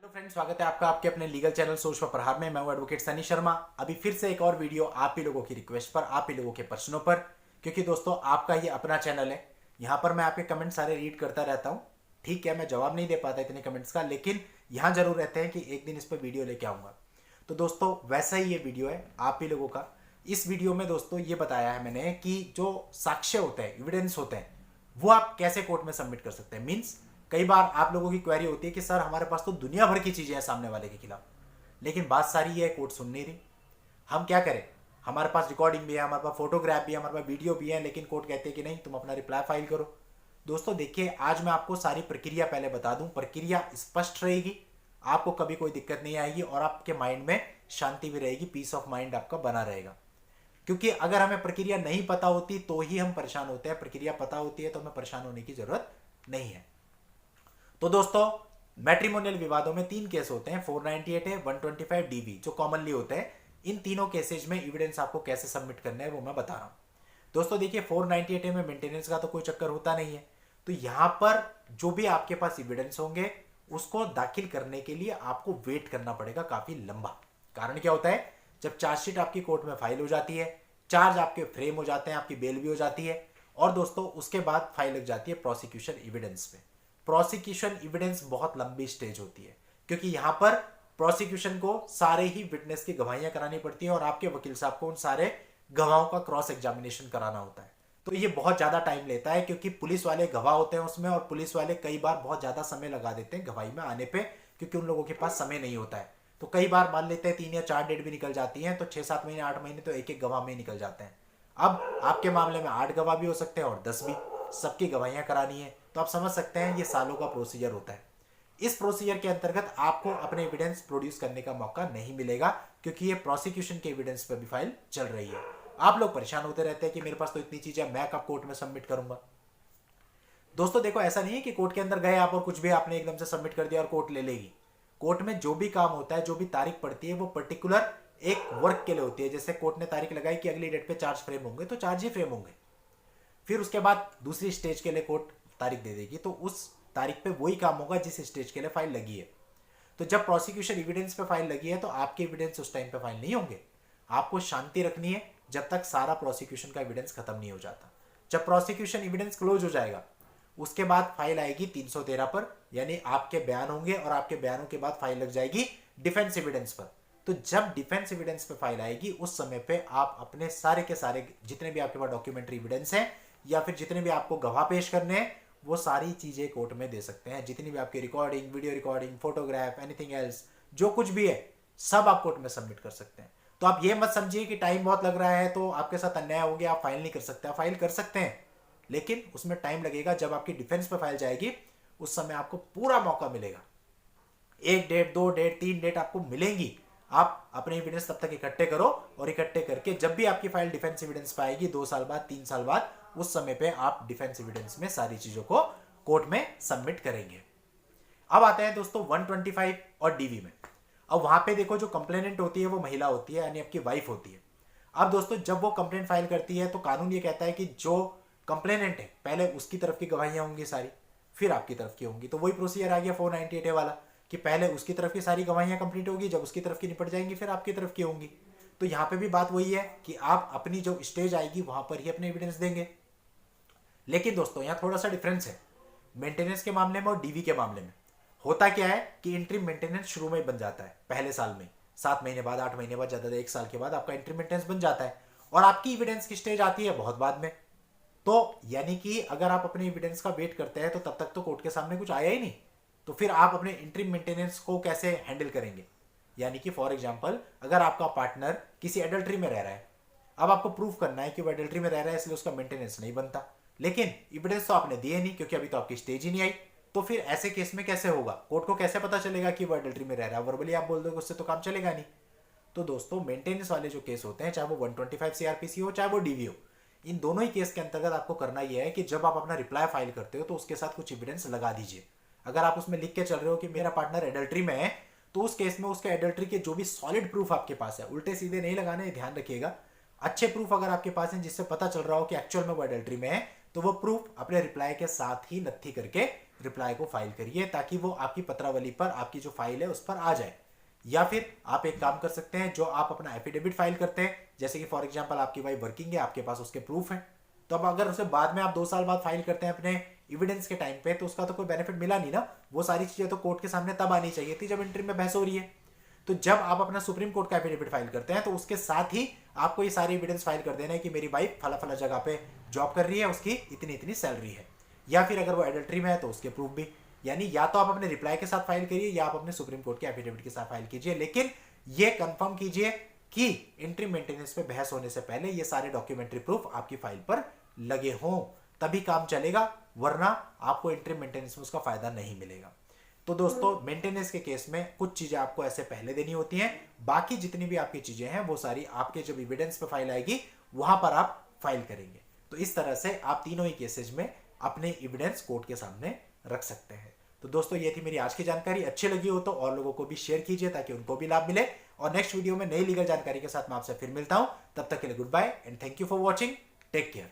Hello friends, स्वागत है आपका आपके अपने लीगल चैनल सोच पर प्रहार में। मैं हूं एडवोकेट सनी शर्मा। अभी फिर से एक और वीडियो आप ही लोगों की रिक्वेस्ट पर, आप ही लोगों के प्रश्नों पर, क्योंकि दोस्तों आपका ये अपना चैनल है। यहाँ पर मैं आपके कमेंट सारे रीड करता रहता हूँ। ठीक है, मैं जवाब नहीं दे पाता इतने कमेंट्स का, लेकिन यहाँ जरूर रहते हैं कि एक दिन इस पर वीडियो लेके आऊँगा। तो दोस्तों वैसा ही ये वीडियो है आप ही लोगों का। इस वीडियो में दोस्तों ये बताया है मैंने कि जो साक्ष्य होते हैं, एविडेंस होते हैं, वो आप कैसे कोर्ट में सबमिट कर सकते हैं। मीन्स कई बार आप लोगों की क्वेरी होती है कि सर हमारे पास तो दुनिया भर की चीजें हैं सामने वाले के खिलाफ, लेकिन बात सारी है कोर्ट सुन नहीं रही। हम क्या करें? हमारे पास रिकॉर्डिंग भी है, हमारे पास फोटोग्राफ भी है, हमारे पास वीडियो भी है, लेकिन कोर्ट कहते हैं कि नहीं, तुम अपना रिप्लाई फाइल करो। दोस्तों देखिए, आज मैं आपको सारी प्रक्रिया पहले बता दूं। प्रक्रिया स्पष्ट रहेगी, आपको कभी कोई दिक्कत नहीं आएगी और आपके माइंड में शांति भी रहेगी, पीस ऑफ माइंड आपका बना रहेगा। क्योंकि अगर हमें प्रक्रिया नहीं पता होती तो ही हम परेशान होते हैं, प्रक्रिया पता होती है तो हमें परेशान होने की जरूरत नहीं है। तो दोस्तों मैट्रिमोनियल विवादों में तीन केस होते हैं, 498 है, 125 डीबी, जो कॉमनली होते हैं। इन तीनों केसेज में एविडेंस आपको कैसे सबमिट करना है वो मैं बता रहा हूं। दोस्तों देखिए, 498 में मेंटेनेंस का तो कोई चक्कर होता नहीं है। तो यहां पर जो भी आपके पास एविडेंस होंगे उसको दाखिल करने के लिए आपको वेट करना पड़ेगा काफी लंबा। कारण क्या होता है? जब चार्जशीट आपकी कोर्ट में फाइल हो जाती है, चार्ज आपके फ्रेम हो जाते हैं, आपकी बेल भी हो जाती है, और दोस्तों उसके बाद फाइल लग जाती है प्रोसिक्यूशन एविडेंस पे। प्रोसिक्यूशन एविडेंस बहुत लंबी स्टेज होती है, क्योंकि यहां पर प्रोसिक्यूशन को सारे ही विटनेस की गवाहियां करानी पड़ती है और आपके वकील साहब को उन सारे गवाहों का क्रॉस एग्जामिनेशन कराना होता है। तो ये बहुत ज्यादा टाइम लेता है, क्योंकि पुलिस वाले गवाह होते हैं उसमें, और पुलिस वाले कई बार बहुत ज्यादा समय लगा देते हैं गवाही में आने पे, क्योंकि उन लोगों के पास समय नहीं होता है। तो कई बार मान लेते हैं 3 या 4 डेट भी निकल जाती हैं, तो 6-7 महीने 8 महीने तो एक एक गवाह में निकल जाते हैं। अब आपके मामले में 8 गवाह भी हो सकते हैं और 10 भी, सबकी गवाहियां करानी है। तो आप समझ सकते हैं ये सालों का प्रोसीजर होता है। इस प्रोसीजर के अंतर्गत आपको अपने एविडेंस प्रोड्यूस करने का मौका नहीं मिलेगा, क्योंकि ये प्रोसिक्यूशन के एविडेंस पर भी फाइल चल रही है। आप लोग परेशान होते रहते हैं कि मेरे पास तो इतनी चीजें, मैं कब कोर्ट में सबमिट करूंगा। दोस्तों देखो, ऐसा नहीं है कि कोर्ट के अंदर गए आप और कुछ भी आपने एकदम से सबमिट कर दिया और कोर्ट ले लेगी। कोर्ट में जो भी काम होता है, जो भी तारीख पड़ती है, वो पर्टिकुलर एक वर्क के लिए होती है। जैसे कोर्ट ने तारीख लगाई कि अगली डेट पे चार्ज फ्रेम होंगे, तो चार्ज ही फ्रेम होंगे। फिर उसके बाद दूसरी स्टेज के लिए कोर्ट तारीख दे देगी, तो उस तारीख पे वही काम होगा जिस स्टेज के लिए फाइल लगी है। तो जब प्रोसिक्यूशन एविडेंस पे फाइल लगी है तो आपके एविडेंस उस टाइम पे फाइल नहीं होंगे। आपको शांति रखनी है जब तक सारा प्रोसिक्यूशन का एविडेंस खत्म नहीं हो जाता। जब प्रोसिक्यूशन एविडेंस क्लोज हो जाएगा, उसके बाद फाइल आएगी 313 पर, यानी आपके बयान होंगे और आपके बयानों के बाद फाइल लग जाएगी डिफेंस एविडेंस पर। तो जब डिफेंस एविडेंस पे फाइल आएगी, उस समय पे आप अपने सारे के सारे जितने भी आपके पास डॉक्यूमेंट्री एविडेंस है या फिर जितने भी आपको गवाह पेश करने हैं, वो सारी चीजें कोर्ट में दे सकते हैं। जितनी भी आपकी recording, video recording, photograph, anything else, जो कुछ भी है, सब आप कोर्ट में सबमिट कर सकते हैं। तो आप ये मत समझिए कि टाइम बहुत लग रहा है तो आपके साथ अन्याय हो गया, आप फाइल नहीं कर सकते। आप फाइल कर सकते हैं, लेकिन उसमें टाइम लगेगा। जब आपकी डिफेंस पे फाइल जाएगी, उस समय आपको पूरा मौका मिलेगा। 1 डेट, 2 डेट, 3 डेट आपको मिलेंगी। आप अपने एविडेंस तब तक इकट्ठे करो, और इकट्ठे करके जब भी आपकी फाइल डिफेंस एविडेंस पे आएगी 2 साल बाद, 3 साल बाद, उस समय पे आप डिफेंस एविडेंस में सारी चीजों को कोर्ट में सबमिट करेंगे। अब आते हैं दोस्तों 125 और डीवी में। अब वहां पे देखो, जो कंप्लेनेंट होती है वो महिला होती है, यानी आपकी वाइफ होती है। अब दोस्तों जब वो कंप्लेंट फाइल करती है तो कानून ये कहता है कि जो कंप्लेनेंट है, पहले उसकी तरफ की गवाहियां होंगी सारी, फिर आपकी तरफ की होंगी। तो वही प्रोसीजर आ गया 498 वाला, कि पहले उसकी तरफ की सारी गवाहियां कंप्लीट होगी, जब उसकी तरफ की निपट जाएंगी फिर आपकी तरफ की होंगी। तो यहां पे भी बात वही है कि आप अपनी जो स्टेज आएगी वहां पर ही अपने एविडेंस देंगे। लेकिन दोस्तों यहां थोड़ा सा डिफरेंस है मेंटेनेंस के मामले में और डीवी के मामले में। होता क्या है कि इंट्रीम मेंटेनेंस शुरू में ही बन जाता है, पहले साल में, 7 महीने बाद, 8 महीने बाद, ज्यादा 1 साल के बाद आपका इंट्रीम मेंटेनेंस बन जाता है, और आपकी एविडेंस की स्टेज आती है बहुत बाद में। तो यानी कि अगर आप अपने एविडेंस का वेट करते हैं तो तब तक तो कोर्ट के सामने कुछ आया ही नहीं। तो फिर आप अपने इंट्रीम मेंटेनेंस को कैसे हैंडल करेंगे? यानी कि फॉर एग्जांपल, अगर आपका पार्टनर किसी एडल्ट्री में रह रहा है, अब आपको प्रूफ करना है कि वो एडल्ट्री में रह रहा है, इसलिए उसका मेंटेनेंस नहीं बनता, लेकिन एविडेंस तो आपने दिए नहीं क्योंकि अभी तो आपकी स्टेज ही नहीं आई। तो फिर ऐसे केस में कैसे होगा? कोर्ट को कैसे पता चलेगा कि वो एडल्ट्री में रह रहा है? वर्बली आप बोल दोगे, उससे तो काम चलेगा नहीं। तो दोस्तों मेंटेनेंस वाले जो केस होते हैं, चाहे वो 125 सीआरपीसी हो, चाहे वो डीवी हो, इन दोनों ही केस के अंतर्गत आपको करना यह है कि जब आप अपना रिप्लाई फाइल करते हो तो उसके साथ कुछ एविडेंस लगा दीजिए। अगर आप उसमें लिख के चल रहे हो कि मेरा पार्टनर एडल्ट्री में है, तो उस केस में उसके एडल्ट्री के जो भी सॉलिड प्रूफ आपके पास है, उल्टे सीधे नहीं लगाने, ध्यान रखिएगा। अच्छे प्रूफ अगर आपके पास हैं जिससे पता चल रहा हो कि एक्चुअल में वो एडल्ट्री में है, तो वो प्रूफ अपने रिप्लाई के साथ ही नत्थी करके रिप्लाई को फाइल करिए, ताकि वो आपकी पत्रावली पर, आपकी जो फाइल है उस पर आ जाए। या फिर आप एक काम कर सकते हैं, जो आप अपना एफिडेविट फाइल करते हैं, जैसे कि फॉर एग्जांपल आपकी वाइफ वर्किंग है, आपके पास उसके प्रूफ है, तो अब अगर उसे बाद में आप 2 साल बाद फाइल करते हैं अपने एविडेंस के टाइम पे, तो उसका तो कोई बेनिफिट मिला नहीं ना। वो सारी चीजें तो कोर्ट के सामने तब आनी चाहिए थी जब इंटरिम में बहस हो रही है। तो जब आप अपना सुप्रीम कोर्ट का एफिडेविट फाइल करते हैं, तो उसके साथ ही आपको ये सारी एविडेंस फाइल कर देना है कि मेरी वाइफ फला फला जगह पे जॉब कर रही है, उसकी इतनी इतनी सैलरी है। या फिर अगर वो एडल्ट्री में है तो उसके प्रूफ भी। यानी या तो आप अपने रिप्लाई के साथ फाइल करिए या आप अपने सुप्रीम कोर्ट के एफिडेविट के साथ फाइल कीजिए, लेकिन ये कंफर्म कीजिए कि इंटरिम मेंटेनेंस पे बहस होने से पहले ये सारे डॉक्यूमेंट्री प्रूफ आपकी फाइल पर लगे हों, तभी काम चलेगा, वरना आपको इंटरिम मेंटेनेंस में उसका फायदा नहीं मिलेगा। तो दोस्तों, मेंटेनेंस के केस में कुछ चीजें आपको ऐसे पहले देनी होती हैं, बाकी जितनी भी आपकी चीजें हैं वो सारी आपके जब एविडेंस पे फाइल आएगी वहां पर आप फाइल करेंगे। तो इस तरह से आप तीनों ही केसेज में अपने एविडेंस कोर्ट के सामने रख सकते हैं। तो दोस्तों, ये थी मेरी आज की जानकारी। अच्छी लगी हो तो और लोगों को भी शेयर कीजिए ताकि उनको भी लाभ मिले। और नेक्स्ट वीडियो में नई लीगल जानकारी के साथ मैं आपसे फिर मिलता हूं। तब तक के लिए goodbye and thank you for watching. Take care.